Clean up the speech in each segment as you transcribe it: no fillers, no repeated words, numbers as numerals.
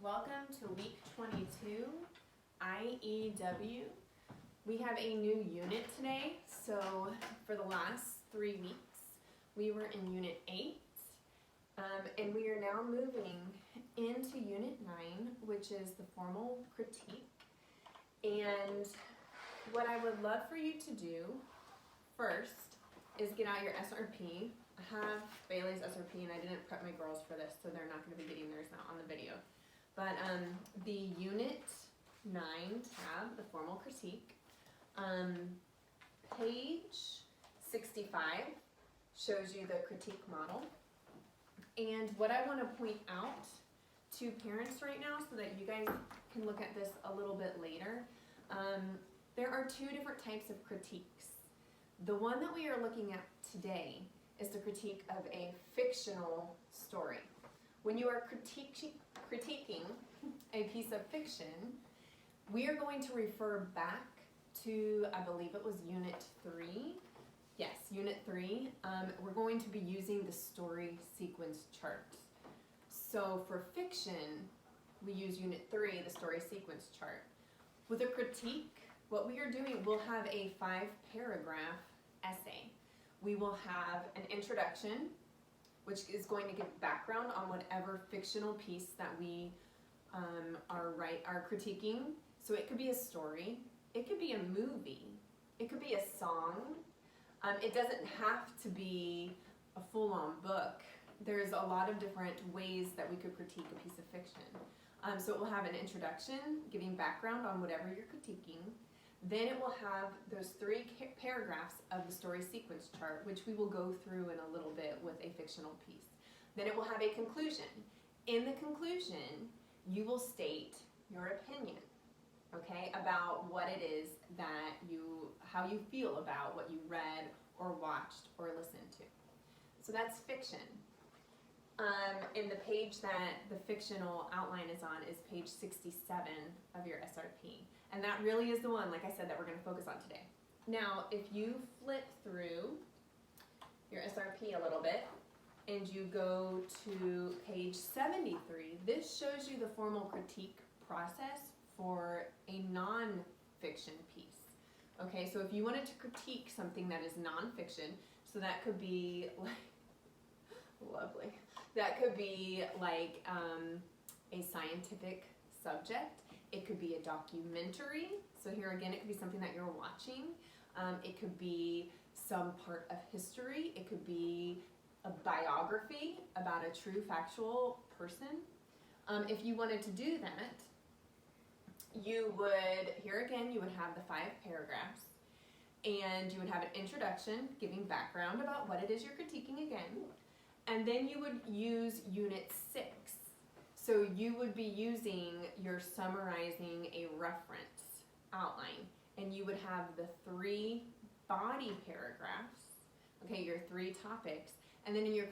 Welcome to week 22, IEW. We have a new unit today, so for the last 3 weeks, we were in unit 8, and we are now moving into unit 9, which is the formal critique. And what I would love for you to do first is get out your SRP. I have Bailey's SRP, and I didn't prep my girls for this, so they're not going to be getting theirs now on the video. But the Unit 9 tab, the formal critique, page 65 shows you the critique model. And what I want to point out to parents right now, so that you guys can look at this a little bit later, there are 2 different types of critiques. The one that we are looking at today is the critique of a fictional story. When you are critiquing a piece of fiction, we are going to refer back to, I believe it was Unit 3. Yes, Unit 3. We're going to be using the story sequence chart. So for fiction, we use Unit 3, the story sequence chart. With a critique, what we are doing, we'll have a 5-paragraph essay. We will have an introduction, which is going to give background on whatever fictional piece that we are critiquing. So it could be a story, it could be a movie, it could be a song. It doesn't have to be a full-on book. There's a lot of different ways that we could critique a piece of fiction. So it will have an introduction, giving background on whatever you're critiquing. Then it will have those 3 paragraphs of the story sequence chart, which we will go through in a little bit with a fictional piece. Then it will have a conclusion. In the conclusion, you will state your opinion, okay, about what it is that how you feel about what you read or watched or listened to. So that's fiction. And the page that the fictional outline is on is page 67 of your SRP. And that really is the one, like I said, that we're going to focus on today. Now, if you flip through your SRP a little bit and you go to page 73, this shows you the formal critique process for a non-fiction piece. Okay, so if you wanted to critique something that is non-fiction, so that could be like, lovely, that could be like a scientific subject. It could be a documentary. So here again, it could be something that you're watching. It could be some part of history. It could be a biography about a true factual person. If you wanted to do that, you would, here again, you would have the 5 paragraphs, and you would have an introduction giving background about what it is you're critiquing again, and then you would use Unit 6. So you would be using your summarizing a reference outline, and you would have the 3 body paragraphs, okay, your 3 topics, and then in your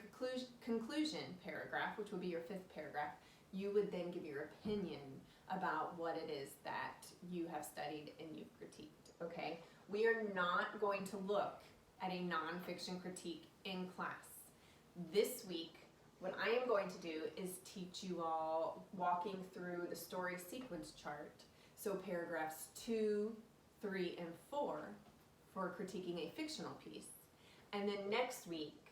conclusion paragraph, which would be your 5th paragraph, you would then give your opinion about what it is that you have studied and you've critiqued, okay? We are not going to look at a nonfiction critique in class. This week, what I am going to do is teach you all walking through the story sequence chart, so paragraphs 2, 3, and 4 for critiquing a fictional piece. And then next week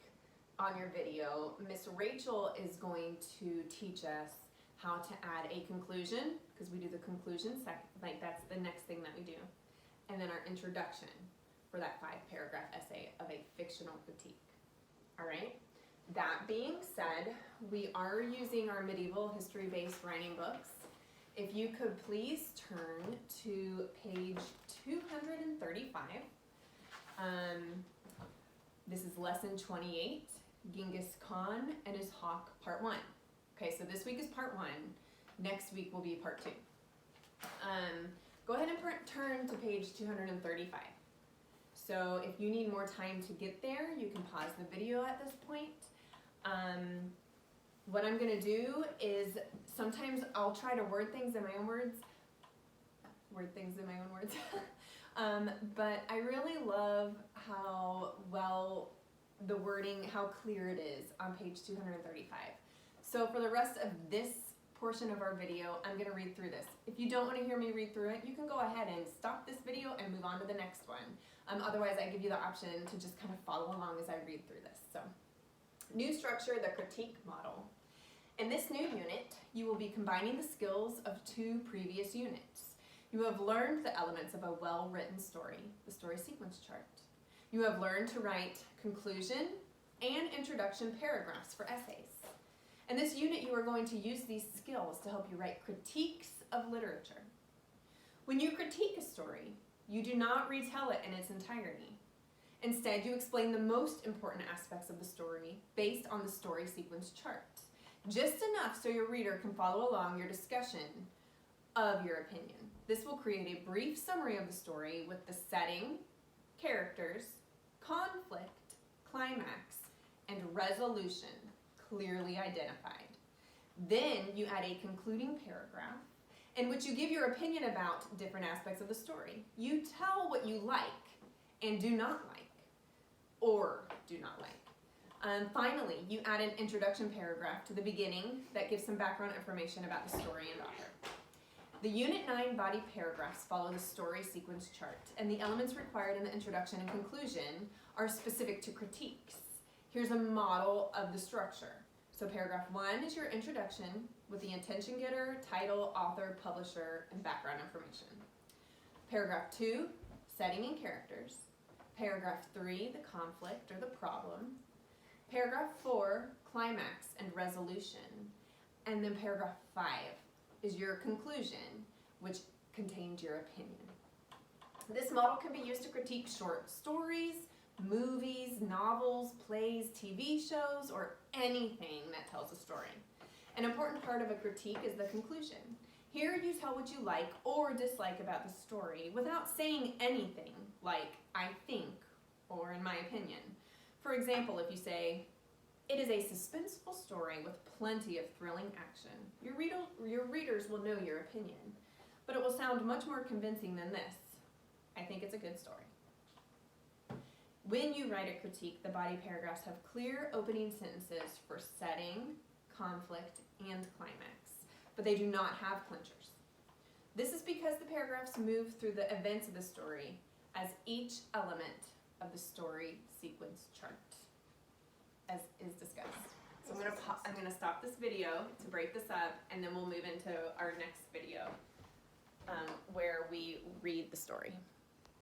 on your video, Miss Rachel is going to teach us how to add a conclusion, because we do the conclusion second, like that's the next thing that we do. And then our introduction for that 5-paragraph essay of a fictional critique. All right? That being said, we are using our medieval history-based writing books. If you could please turn to page 235. This is lesson 28, Genghis Khan and his hawk, part 1. Okay, so this week is part 1. Next week will be part 2. Go ahead and turn to page 235. So if you need more time to get there, you can pause the video at this point. What I'm going to do is sometimes I'll try to word things in my own words. But I really love how well the wording, how clear it is on page 235. So for the rest of this portion of our video, I'm going to read through this. If you don't want to hear me read through it, you can go ahead and stop this video and move on to the next one. Otherwise, I give you the option to just kind of follow along as I read through this. So, new structure, the critique model. In this new unit, you will be combining the skills of 2 previous units. You have learned the elements of a well-written story, the story sequence chart. You have learned to write conclusion and introduction paragraphs for essays. In this unit, you are going to use these skills to help you write critiques of literature. When you critique a story, you do not retell it in its entirety. Instead, you explain the most important aspects of the story based on the story sequence chart. Just enough so your reader can follow along your discussion of your opinion. This will create a brief summary of the story with the setting, characters, conflict, climax, and resolution clearly identified. Then you add a concluding paragraph in which you give your opinion about different aspects of the story. You tell what you like and do not like, or do not like. Finally, you add an introduction paragraph to the beginning that gives some background information about the story and author. The Unit 9 body paragraphs follow the story sequence chart, and the elements required in the introduction and conclusion are specific to critiques. Here's a model of the structure. So paragraph 1 is your introduction with the intention getter, title, author, publisher, and background information. Paragraph 2, setting and characters. Paragraph 3, the conflict or the problem. Paragraph 4, climax and resolution. And then paragraph 5 is your conclusion, which contains your opinion. This model can be used to critique short stories, movies, novels, plays, TV shows, or anything that tells a story. An important part of a critique is the conclusion. Here you tell what you like or dislike about the story without saying anything like, I think, or in my opinion. For example, if you say, it is a suspenseful story with plenty of thrilling action, your readers will know your opinion, but it will sound much more convincing than this. I think it's a good story. When you write a critique, the body paragraphs have clear opening sentences for setting, conflict, and climax, but they do not have clinchers. This is because the paragraphs move through the events of the story as each element of the story sequence chart, as is discussed. So I'm gonna stop this video to break this up, and then we'll move into our next video where we read the story.